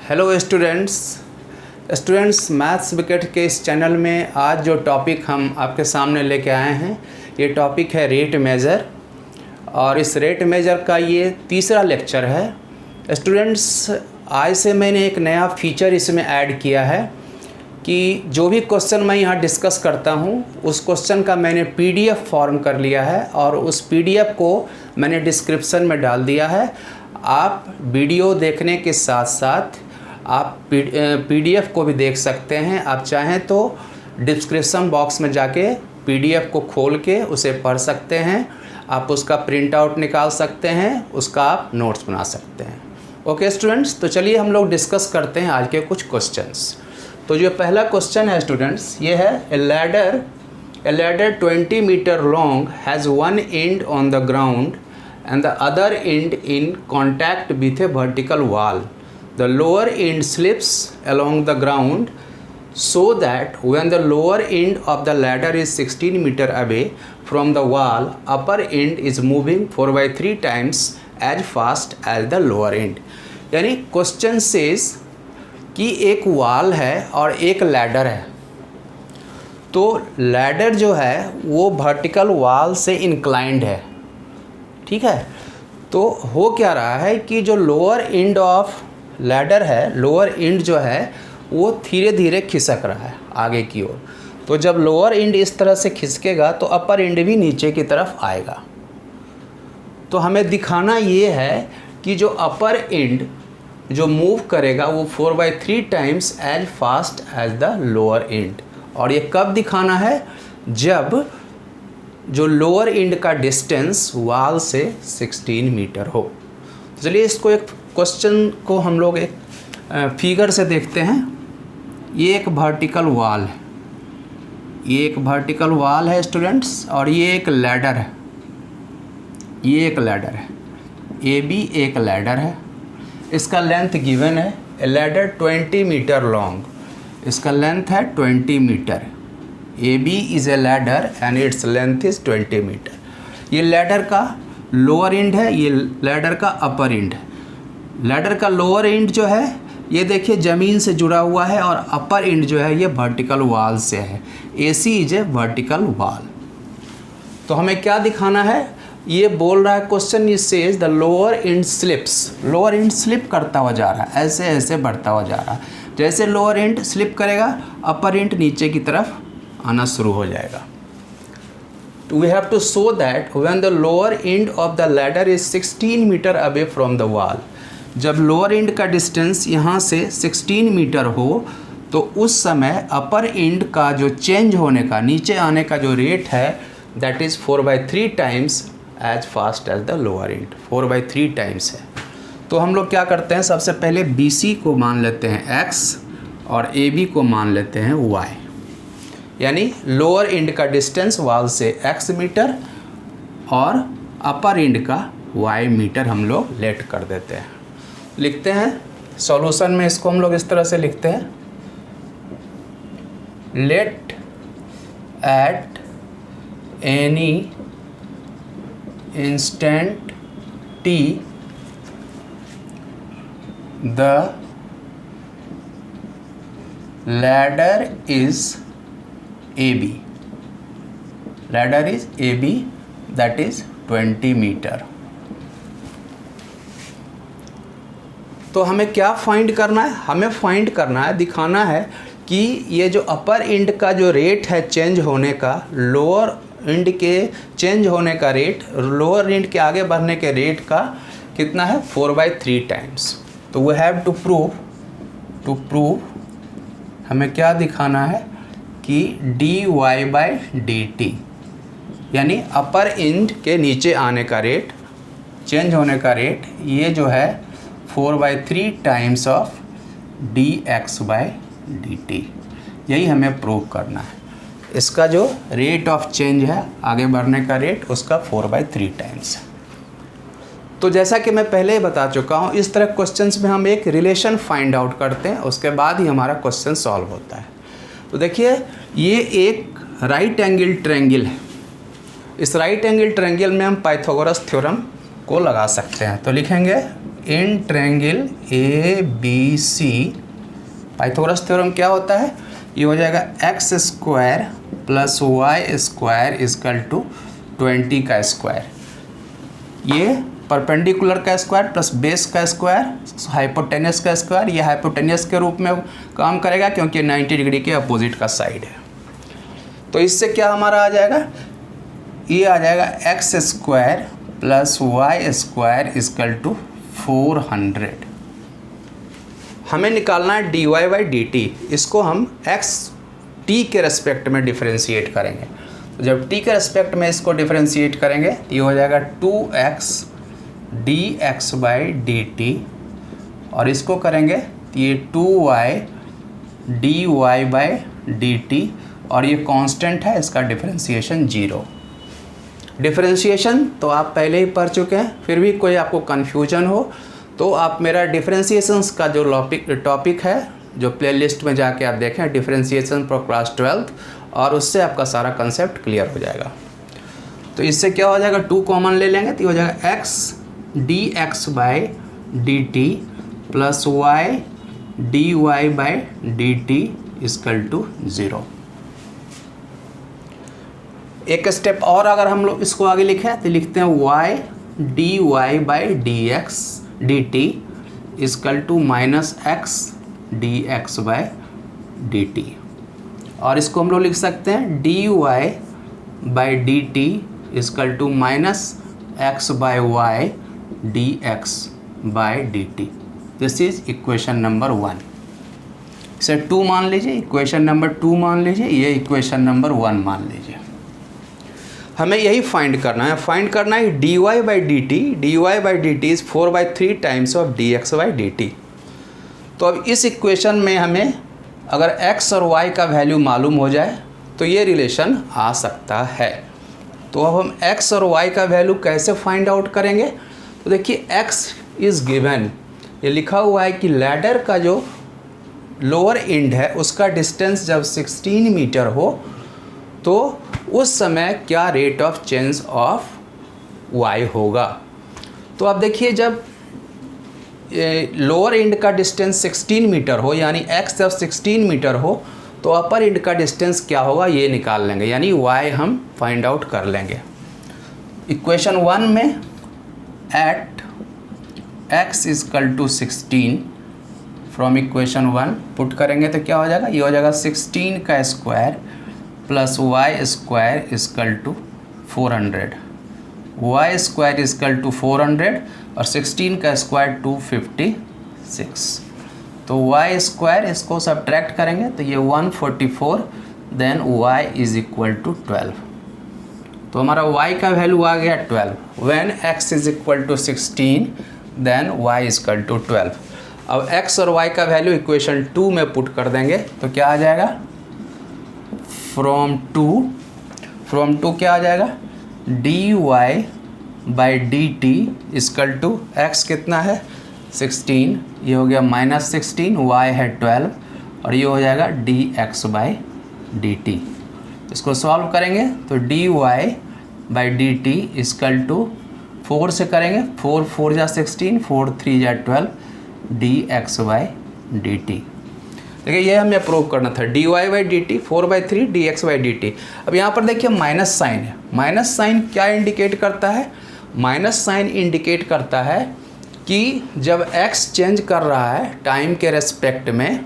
Hello students maths wicket के इस channel में आज जो टॉपिक हम आपके सामने लेके आए हैं ये टॉपिक है रेट मेजर। और इस रेट मेजर का ये तीसरा लेक्चर है। स्टूडेंट्स आज से मैंने एक नया फीचर इसमें ऐड किया है कि जो भी क्वेश्चन मैं यहाँ डिस्कस करता हूँ उस क्वेश्चन का मैंने पीडीएफ फॉर्म कर लिया है और उस पीडीएफ को मैंने डिस्क्रिप्शन में डाल दिया है। आप वीडियो देखने के साथ साथ आप पीडीएफ को भी देख सकते हैं। आप चाहें तो डिस्क्रिप्शन बॉक्स में जाके पीडीएफ को खोल के उसे पढ़ सकते हैं। आप उसका प्रिंट आउट निकाल सकते हैं, उसका आप नोट्स बना सकते हैं। ओके स्टूडेंट्स, तो चलिए हम लोग डिस्कस करते हैं आज के कुछ क्वेश्चंस। तो जो पहला क्वेश्चन है स्टूडेंट्स ये है a ladder 20 metre long has one end on the ground and the other end in contact with a vertical wall. The lower end slips along the ground so that when the lower end of the ladder is 16 meter away from the wall, upper end is moving 4/3 times as fast as the lower end. यानी question says कि एक wall है और एक ladder है। तो ladder जो है वो वर्टिकल वॉल से इंक्लाइंड है, ठीक है। तो हो क्या रहा है कि जो लोअर एंड ऑफ लैडर है, लोअर एंड जो है वो धीरे धीरे खिसक रहा है आगे की ओर। तो जब लोअर एंड इस तरह से खिसकेगा तो अपर एंड भी नीचे की तरफ आएगा। तो हमें दिखाना ये है कि जो अपर एंड जो मूव करेगा वो 4/3 times as fast as the lower end. और ये कब दिखाना है? जब जो लोअर एंड का डिस्टेंस वॉल से 16 मीटर हो। चलिए इसको एक क्वेश्चन को हम लोग एक फिगर से देखते हैं। ये एक वर्टिकल वॉल है, ये एक वर्टिकल वॉल है स्टूडेंट्स, और ये एक लैडर है, ये एक लैडर है, ये भी एक लैडर है। इसका लेंथ गिवन है ए लैडर 20 मीटर लॉन्ग, इसका लेंथ है 20 metre. AB is a ladder and its length is 20 metre. ये लैडर का लोअर एंड है, ये लैडर का अपर एंड है। लैडर का लोअर एंड जो है ये देखिए ज़मीन से जुड़ा हुआ है और अपर एंड जो है ये वर्टिकल वॉल से है। AC is a vertical wall. तो हमें क्या दिखाना है? ये बोल रहा है question is says the lower and slips. Lower and slip करता हुआ जा रहा है, ऐसे ऐसे बढ़ता हुआ जा रहा है। जैसे लोअर एंड स्लिप करेगा अपर एंड नीचे की तरफ आना शुरू हो जाएगा। तो we have to show that when the lower end of the ladder is 16 metre away from the wall. जब लोअर एंड का डिस्टेंस यहाँ से 16 मीटर हो तो उस समय अपर एंड का जो चेंज होने का, नीचे आने का जो रेट है that is 4/3 times as fast as the lower end. 4/3 times है। तो हम लोग क्या करते हैं, सबसे पहले BC को मान लेते हैं x और AB को मान लेते हैं y। यानी लोअर एंड का डिस्टेंस वॉल से x मीटर और अपर एंड का y मीटर हम लोग लेट कर देते हैं। लिखते हैं सॉल्यूशन में, इसको हम लोग इस तरह से लिखते हैं, let at any instant t the ladder is AB, ladder is AB, that is 20 metre. तो हमें क्या फाइंड करना है? हमें फाइंड करना है, दिखाना है कि ये जो अपर एंड का जो रेट है चेंज होने का, लोअर एंड के चेंज होने का रेट लोअर एंड के आगे बढ़ने के रेट का कितना है? 4/3 टाइम्स। तो वी हैव टू प्रूव हमें क्या दिखाना है कि dy/dt यानी अपर एंड के नीचे आने का रेट, चेंज होने का रेट, ये जो है 4/3 टाइम्स ऑफ dx/dt। यही हमें प्रूव करना है। इसका जो रेट ऑफ चेंज है, आगे बढ़ने का रेट, उसका 4/3 टाइम्स है। तो जैसा कि मैं पहले ही बता चुका हूँ, इस तरह क्वेश्चंस में हम एक रिलेशन फाइंड आउट करते हैं, उसके बाद ही हमारा क्वेश्चन सॉल्व होता है। तो देखिए ये एक राइट एंगल ट्रायंगल है। इस राइट एंगल ट्रायंगल में हम पाइथागोरस थ्योरम को लगा सकते हैं। तो लिखेंगे in triangle A B C Pythagoras theorem क्या होता है, ये हो जाएगा x square plus y square is equal to 20 का स्क्वायर, ये परपेंडिकुलर का स्क्वायर प्लस बेस का स्क्वायर हाइपोटेनियस का स्क्वायर, ये हाइपोटेनियस के रूप में काम करेगा क्योंकि 90 डिग्री के अपोजिट का साइड है। तो इससे क्या हमारा आ जाएगा, ये आ जाएगा x square plus y square is equal to 400। हमें निकालना है d y by d t, इसको हम एक्स टी के रेस्पेक्ट में डिफ्रेंशिएट करेंगे। तो जब टी के रेस्पेक्ट में इसको डिफ्रेंशिएट करेंगे तो ये हो जाएगा 2x d x by d t, और इसको करेंगे तो ये 2y d y by d t, और ये कांस्टेंट है, इसका डिफ्रेंशिएशन 0। डिफ्रेंशिएशन तो आप पहले ही पढ़ चुके हैं, फिर भी कोई आपको कन्फ्यूजन हो तो आप मेरा डिफ्रेंशिएशंस का जो टॉपिक है जो प्लेलिस्ट में जाके आप देखें, डिफ्रेंशिएशन फॉर क्लास 12th, और उससे आपका सारा कंसेप्ट क्लियर हो जाएगा। तो इससे क्या हो जाएगा, 2 कॉमन ले लेंगे तो ये हो जाएगा x d x by d t plus y d y by d t is equal to 0। एक स्टेप और अगर हम लोग इसको आगे लिखें तो लिखते हैं y d y by d x d t is equal to minus x d x by d t, और इसको हम लोग लिख सकते हैं d y by d t is equal to minus x by y d x by d t. This is equation number 1। इसे 2 मान लीजिए, इक्वेशन नंबर 2 मान लीजिए, ये इक्वेशन नंबर 1 मान लीजिए। हमें यही फाइंड करना है d y by d t is 4/3 times of d x by d t. तो अब इस इक्वेशन में हमें अगर x और y का वैल्यू मालूम हो जाए तो ये रिलेशन आ सकता है। तो अब हम x और y का वैल्यू कैसे फाइंड आउट करेंगे, तो देखिए x इज़ गिवन, ये लिखा हुआ है कि लैडर का जो लोअर एंड है उसका डिस्टेंस जब 16 मीटर हो तो उस समय क्या rate of change of y होगा। तो अब देखिए जब लोअर एंड का डिस्टेंस 16 मीटर हो यानी x जब 16 मीटर हो तो अपर एंड का डिस्टेंस क्या होगा ये निकाल लेंगे, यानी y हम फाइंड आउट कर लेंगे। इक्वेशन 1 में at x is equal to 16 from equation 1 put करेंगे तो क्या हो जाएगा, ये हो जाएगा 16 का square plus y square is equal to 400, y square is equal to 400 और 16 का स्क्वायर 256। तो y स्क्वायर इसको सब्ट्रैक्ट करेंगे तो ये 144, then y is equal to 12। तो हमारा y का वैल्यू आ गया 12। When x is equal to 16 then y is equal to 12। अब x और y का वैल्यू इक्वेशन 2 में पुट कर देंगे तो क्या आ जाएगा, फ्रॉम टू क्या आ जाएगा, d y by d t is equal to x कितना है 16, ये हो गया माइनस 16, वाई है 12 और ये हो जाएगा d x by d t. इसको सॉल्व करेंगे तो d y by d t is equal to 4 से करेंगे, 4 4 जा 16, 4 3 जा 12 d x by d t. देखिए ये हमें प्रूव करना था, d y by d t 4/3 d x by d t. अब यहाँ पर देखिए माइनस साइन है, माइनस साइन क्या इंडिकेट करता है, माइनस साइन इंडिकेट करता है कि जब x चेंज कर रहा है टाइम के रेस्पेक्ट में,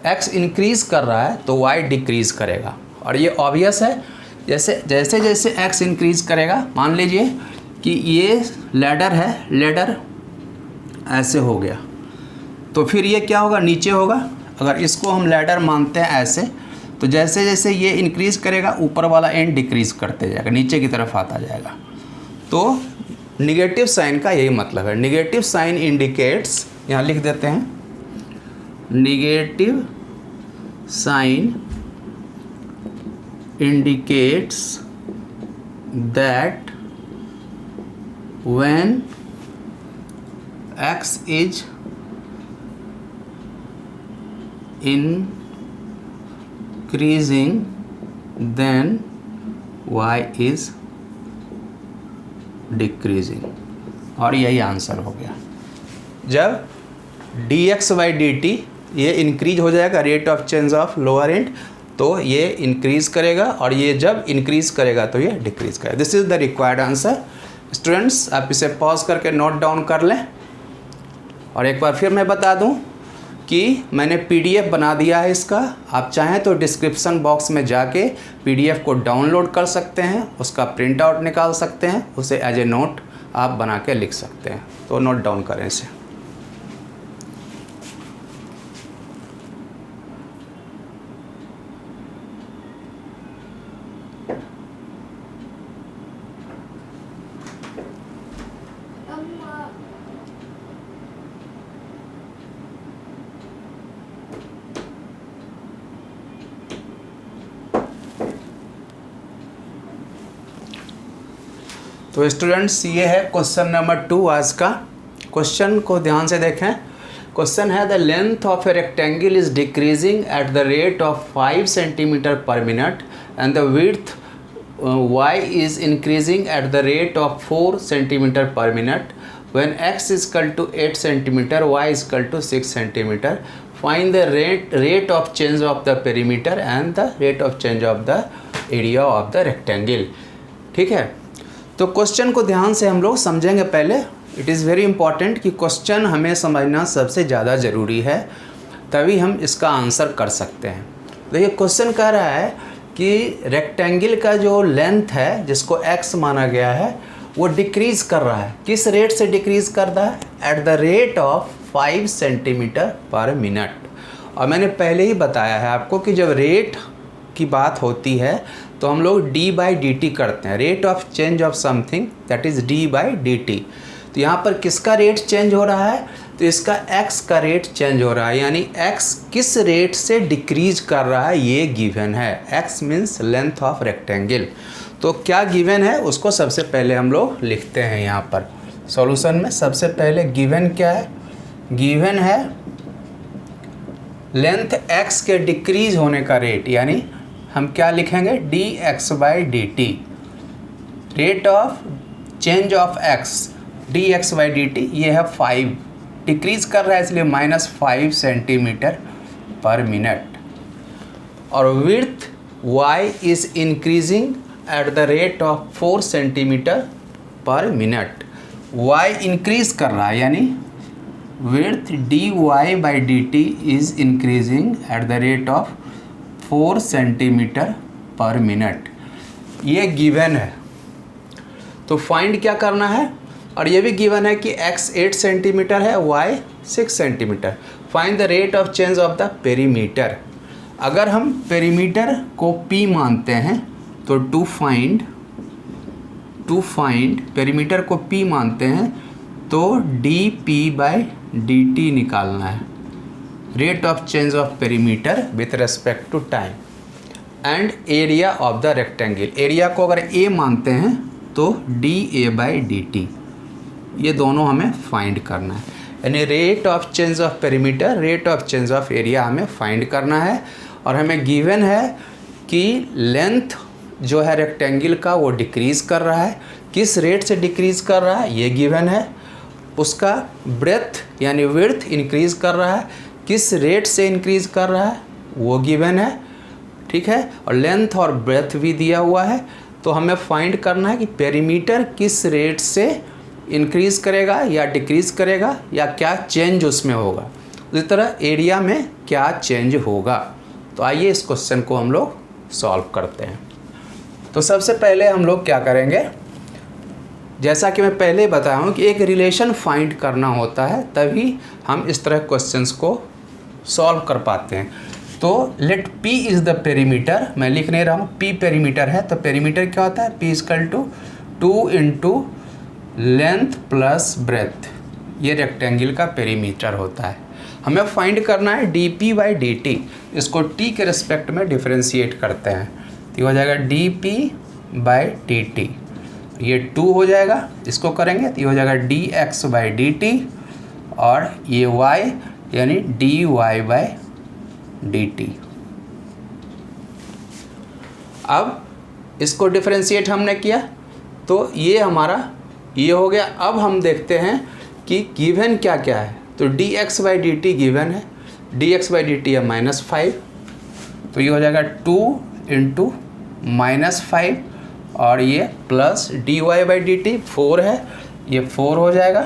x इंक्रीज़ कर रहा है तो y डिक्रीज़ करेगा। और ये ऑब्वियस है, जैसे जैसे x इंक्रीज़ करेगा, मान लीजिए कि ये लैडर है, लैडर ऐसे हो गया तो फिर ये क्या होगा, नीचे होगा। अगर इसको हम लैडर मानते हैं ऐसे, तो जैसे जैसे ये इंक्रीज़ करेगा ऊपर वाला एंड डिक्रीज़ करते जाएगा, नीचे की तरफ आता जाएगा। तो निगेटिव साइन का यही मतलब है। निगेटिव साइन इंडिकेट्स, यहाँ लिख देते हैं, negative sign indicates that when x is increasing then y is decreasing. और यही आंसर हो गया। जब dx/dt ये इंक्रीज हो जाएगा, rate of change of lower and, तो ये इंक्रीज करेगा, और ये जब इंक्रीज करेगा तो ये डिक्रीज करेगा। This is the required answer. Students आप इसे पॉज करके नोट डाउन कर लें। और एक बार फिर मैं बता दूं कि मैंने PDF बना दिया है इसका। आप चाहें तो डिस्क्रिप्शन बॉक्स में जाके PDF को डाउनलोड कर सकते हैं, उसका प्रिंट आउट निकाल सकते हैं, उसे एज ए नोट आप बना के लिख सकते हैं। तो नोट डाउन करें इसे। तो स्टूडेंट्स ये है क्वेश्चन नंबर 2 आज का। क्वेश्चन को ध्यान से देखें। क्वेश्चन है the length of a rectangle is decreasing eight the rate of 5 centimetre per minute and the width y is increasing at the rate of 4 centimeter per minute when x is equal to 8 centimeter, y is equal to 6 centimeter. Find the rate of change of the perimeter and the rate of change of the area of the rectangle. ठीक है, तो question को ध्यान से हम लोग समझेंगे पहले। इट इज़ वेरी इंपॉर्टेंट कि क्वेश्चन हमें समझना सबसे ज़्यादा ज़रूरी है, तभी हम इसका आंसर कर सकते हैं। देखिए क्वेश्चन कह रहा है कि रेक्टेंगल का जो लेंथ है जिसको x माना गया है वो डिक्रीज़ कर रहा है। किस रेट से डिक्रीज़ कर रहा है? Eight the rate of 5 centimetre per minute. और मैंने पहले ही बताया है आपको कि जब रेट की बात होती है तो हम लोग d/dt करते हैं। Rate of change of something that is d/dt। तो यहाँ पर किसका रेट चेंज हो रहा है? तो इसका x का रेट चेंज हो रहा है, यानी x किस रेट से डिक्रीज कर रहा है ये गिवन है। x means length of rectangle. तो क्या गिवन है उसको सबसे पहले हम लोग लिखते हैं यहाँ पर सॉल्यूशन में। सबसे पहले गिवन क्या है? गिवन है लेंथ x के डिक्रीज होने का रेट, यानी हम क्या लिखेंगे? dx/dt। Rate of change of x dx/dt ये है 5, डिक्रीज कर रहा है इसलिए -5 सेंटीमीटर पर मिनट। और width y is increasing at the rate of 4 centimetre per minute. y increase कर रहा है, यानी width dy/dt is increasing at the rate of 4 centimetre per minute. ये गिवन है, तो फाइंड क्या करना है? और ये भी गिवन है कि x 8 सेंटीमीटर है, y 6 centimetre. Find the rate of change of the perimeter. अगर हम पेरीमीटर को p मानते हैं तो टू फाइंड पेरीमीटर को p मानते हैं तो dp/dt निकालना है। Rate of change of perimeter with respect to time and area of the rectangle. Area को अगर a मानते हैं तो dA/dt। ये दोनों हमें फाइंड करना है, यानी rate of change of perimeter, rate of change of area हमें फाइंड करना है। और हमें गिवन है कि लेंथ जो है रेक्टेंगल का वो डिक्रीज़ कर रहा है। किस रेट से डिक्रीज़ कर रहा है ये गिवन है। उसका ब्रेथ यानी विड्थ इंक्रीज़ कर रहा है, किस रेट से इंक्रीज़ कर रहा है वो गिवन है। ठीक है, और लेंथ और ब्रेथ भी दिया हुआ है। तो हमें फाइंड करना है कि पेरीमीटर किस रेट से इंक्रीज़ करेगा या डिक्रीज़ करेगा, या क्या चेंज उसमें होगा। इसी तरह एरिया में क्या चेंज होगा। तो आइए इस क्वेश्चन को हम लोग सॉल्व करते हैं। तो सबसे पहले हम लोग क्या करेंगे, जैसा कि मैं पहले बताया हूँ कि एक रिलेशन फाइंड करना होता है, तभी हम इस तरह क्वेश्चंस को सॉल्व कर पाते हैं। तो let P is the perimeter. मैं लिख नहीं रहा हूँ, P पेरीमीटर है। तो पेरीमीटर क्या होता है? P = 2 × length plus breadth. ये रेक्टेंगल का पेरीमीटर होता है। हमें फाइंड करना है dp/dt। इसको t के रिस्पेक्ट में डिफरेंशिएट करते हैं तो हो जाएगा dp/dt। ये 2 हो जाएगा, इसको करेंगे तो ये हो जाएगा dx/dt, और ये y यानी dy/dt। अब इसको डिफरेंशिएट हमने किया तो ये हमारा ये हो गया। अब हम देखते हैं कि गिवन क्या क्या है। तो dx/dt गिवन है, dx/dt है -5, तो ये हो जाएगा 2 इंटू -5 और ये प्लस dy/dt 4 है, ये 4 हो जाएगा,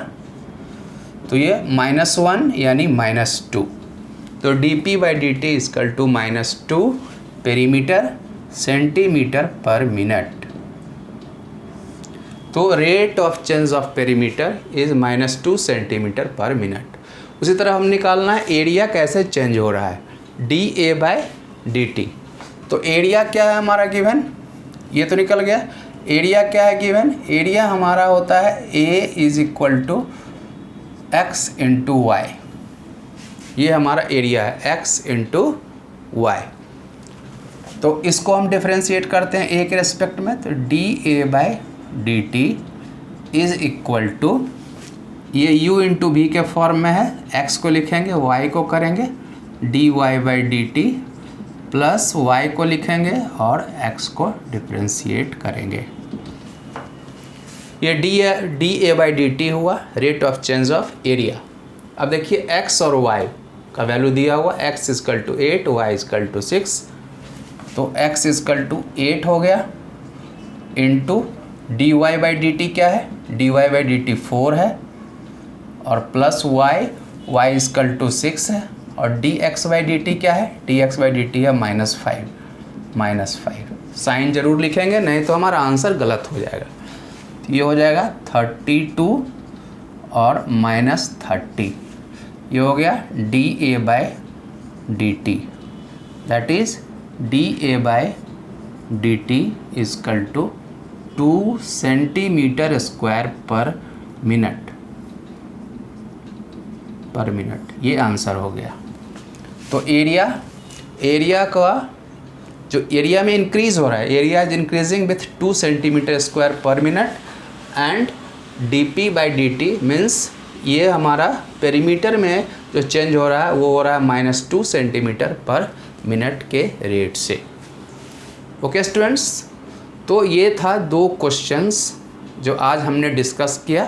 तो ये -1 यानी -2। तो dp/dt equal to -2 perimeter centimetre per minute. तो rate of change of perimeter is -2 centimetre per minute. उसी तरह हम निकालना है एरिया कैसे चेंज हो रहा है, dA/dt। तो एरिया क्या है हमारा गिवन, ये तो निकल गया। एरिया क्या है गिवन, एरिया हमारा होता है A is equal to x into y, ये हमारा एरिया है x इंटू वाई। तो इसको हम डिफ्रेंशिएट करते हैं a के रेस्पेक्ट में, तो dA/dt इज इक्वल टू, ये u इंटू v के फॉर्म में है, x को लिखेंगे, y को करेंगे dy/dt प्लस y को लिखेंगे और x को डिफ्रेंशिएट करेंगे। ये dA/dt हुआ rate of change of area. अब देखिए x और y का वैल्यू दिया हुआ, x equal to 8, y equal to 6, तो x इक्वल टू 8 हो गया इंटू dy/dt क्या है, dy/dt 4 है और प्लस y इक्वल टू 6 है और dx/dt क्या है, dx/dt है -5। साइन जरूर लिखेंगे, नहीं तो हमारा आंसर गलत हो जाएगा। तो ये हो जाएगा 32 और -30, ये हो गया dA/dt, that is dA/dt equal to 2 centimetre square per minute, ये आंसर हो गया। तो एरिया का जो एरिया में इंक्रीज हो रहा है, area is increasing with 2 centimetre square per minute and dp/dt means ये हमारा पेरीमीटर में जो चेंज हो रहा है वो हो रहा है -2 सेंटीमीटर पर मिनट के रेट से। ओके स्टूडेंट्स, तो ये था 2 क्वेश्चंस जो आज हमने डिस्कस किया।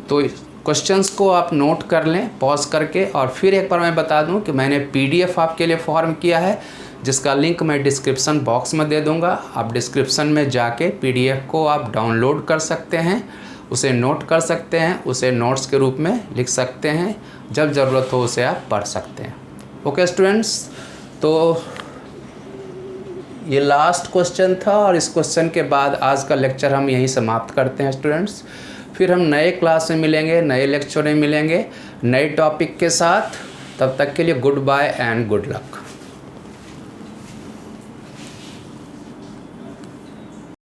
तो क्वेश्चंस को आप नोट कर लें पॉज करके, और फिर एक बार मैं बता दूं कि मैंने PDF आपके लिए फॉर्म किया है जिसका लिंक मैं डिस्क्रिप्शन बॉक्स में दे दूंगा। आप डिस्क्रिप्शन में जाके PDF को आप डाउनलोड कर सकते हैं, उसे नोट कर सकते हैं, उसे नोट्स के रूप में लिख सकते हैं, जब ज़रूरत हो उसे आप पढ़ सकते हैं। ओके स्टूडेंट्स, तो ये लास्ट क्वेश्चन था और इस क्वेश्चन के बाद आज का लेक्चर हम यहीं समाप्त करते हैं स्टूडेंट्स। फिर हम नए क्लास में मिलेंगे, नए लेक्चर में मिलेंगे, नए टॉपिक के साथ। तब तक के लिए goodbye and good luck.